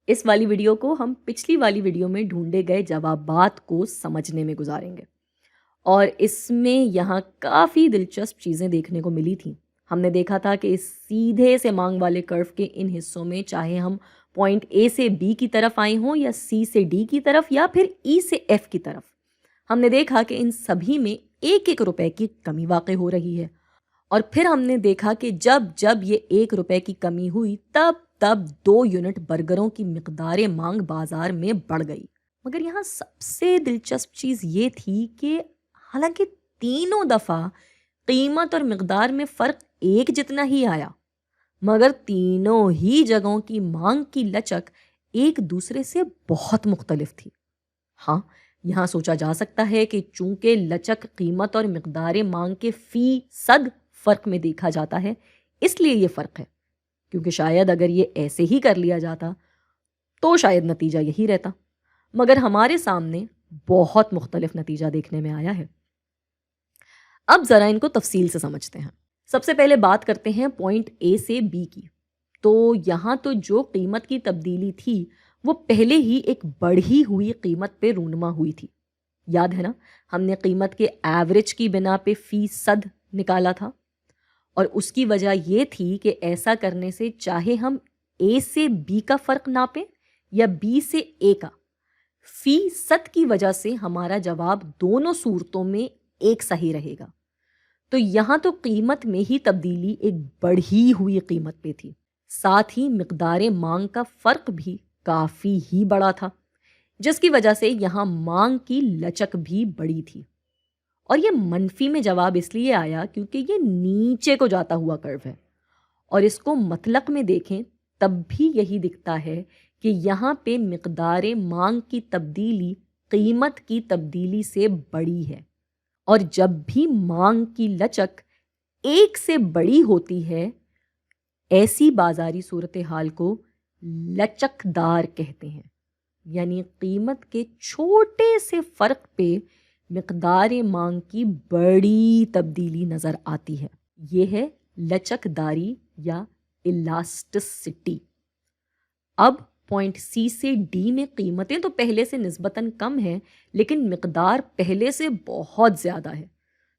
इस वाली वीडियो को हम पिछली वाली वीडियो में ढूंढे गए जवाबात को समझने में गुजारेंगे और इसमें यहाँ काफ़ी दिलचस्प चीज़ें देखने को मिली थी। हमने देखा था कि इस सीधे से मांग वाले कर्व के इन हिस्सों में चाहे हम पॉइंट ए से बी की तरफ आए हों या सी से डी की तरफ या फिर ई से एफ की तरफ, हमने देखा कि इन सभी में एक एक रुपए की कमी वाक़ हो रही है। और फिर हमने देखा कि जब जब ये 1 रुपए की कमी हुई तब तब 2 यूनिट बर्गरों की मिकदार मांग बाजार में बढ़ गई। मगर यहाँ सबसे दिलचस्प चीज़ ये थी कि हालांकि तीनों दफ़ा कीमत और मिकदार में फ़र्क एक जितना ही आया, मगर तीनों ही जगहों की मांग की लचक एक दूसरे से बहुत मुख्तलिफ थी। हाँ, यहाँ सोचा जा सकता है कि चूंकि लचक कीमत और मिकदार मांग के फ़ीसद फ़र्क में देखा जाता है, इसलिए ये फ़र्क है, क्योंकि शायद अगर ये ऐसे ही कर लिया जाता तो शायद नतीजा यही रहता। मगर हमारे सामने बहुत मुख्तलिफ नतीजा देखने में आया है। अब ज़रा इनको तफसील से समझते हैं। सबसे पहले बात करते हैं पॉइंट ए से बी की। तो यहाँ तो जो कीमत की तब्दीली थी वो पहले ही एक बढ़ी हुई कीमत पे रूनुमा हुई थी। याद है ना, हमने कीमत के एवरेज की बिना पे फ़ीसद निकाला था और उसकी वजह ये थी कि ऐसा करने से चाहे हम ए से बी का फ़र्क नापें या बी से ए का, फ़ीसद की वजह से हमारा जवाब दोनों सूरतों में एक सही रहेगा। तो यहाँ तो कीमत में ही तब्दीली एक बढ़ी हुई कीमत पे थी, साथ ही मिकदार मांग का फ़र्क भी काफ़ी ही बड़ा था, जिसकी वजह से यहाँ मांग की लचक भी बड़ी थी। और ये मनफी में जवाब इसलिए आया क्योंकि ये नीचे को जाता हुआ कर्व है और इसको मतलक में देखें तब भी यही दिखता है कि यहाँ पे मिकदार मांग की तब्दीली कीमत की तब्दीली से बड़ी है। और जब भी मांग की लचक एक से बड़ी होती है, ऐसी बाजारी सूरत हाल को लचकदार कहते हैं। यानी कीमत के छोटे से फ़र्क पे मिकदार मांग की बड़ी तब्दीली नज़र आती है। ये है लचकदारी या इलास्टिसिटी। अब पॉइंट सी से डी में कीमतें तो पहले से निस्बतन कम हैं, लेकिन मिकदार पहले से बहुत ज़्यादा है।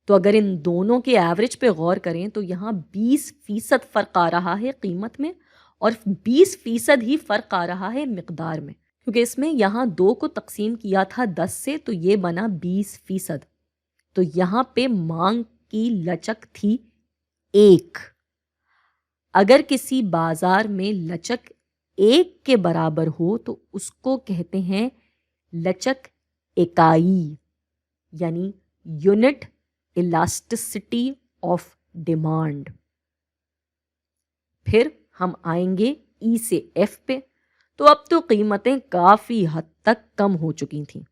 तो अगर इन दोनों के एवरेज पे गौर करें तो यहाँ 20% फ़र्क आ रहा है कीमत में और 20% ही फ़र्क आ रहा है मिकदार में, क्योंकि इसमें यहाँ 2 को तकसीम किया था 10 से, तो ये बना 20%। तो यहाँ पे मांग की लचक थी 1। अगर किसी बाजार में लचक 1 के बराबर हो तो उसको कहते हैं लचक इकाई, यानी यूनिट इलास्टिसिटी ऑफ डिमांड। फिर हम आएंगे ई से एफ पे। तो अब तो कीमतें काफ़ी हद तक कम हो चुकी थीं।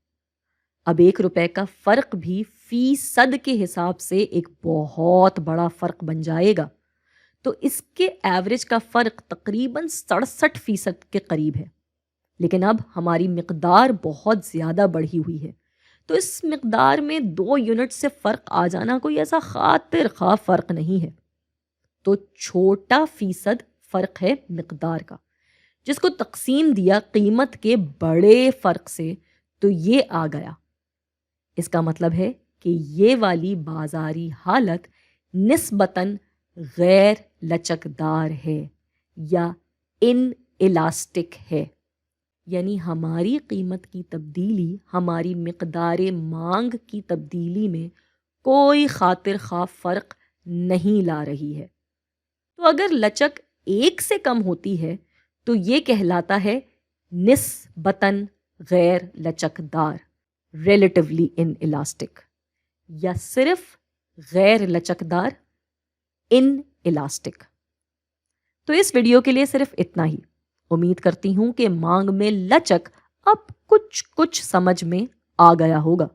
अब 1 रुपए का फ़र्क भी फ़ीसद के हिसाब से एक बहुत बड़ा फ़र्क बन जाएगा। तो इसके एवरेज का फ़र्क तकरीबन 67% के करीब है। लेकिन अब हमारी मिकदार बहुत ज़्यादा बढ़ी हुई है, तो इस मिकदार में 2 यूनिट से फ़र्क आ जाना कोई ऐसा खातिर खा फ़र्क नहीं है। तो छोटा फ़ीसद फ़र्क है मिकदार का, जिसको तकसीम दिया कीमत के बड़े फ़र्क से, तो ये आ गया। इसका मतलब है कि ये वाली बाजारी हालत निस्बतन गैर लचकदार है या इन इलास्टिक है। यानी हमारी कीमत की तब्दीली हमारी मिकदार मांग की तब्दीली में कोई खातिर खा फ़र्क नहीं ला रही है। तो अगर लचक 1 से कम होती है तो ये कहलाता है निस्बतन गैर लचकदार, रिलेटिवली इन इलास्टिक, या सिर्फ गैर लचकदार, इन इलास्टिक। तो इस वीडियो के लिए सिर्फ इतना ही। उम्मीद करती हूँ कि मांग में लचक अब कुछ समझ में आ गया होगा।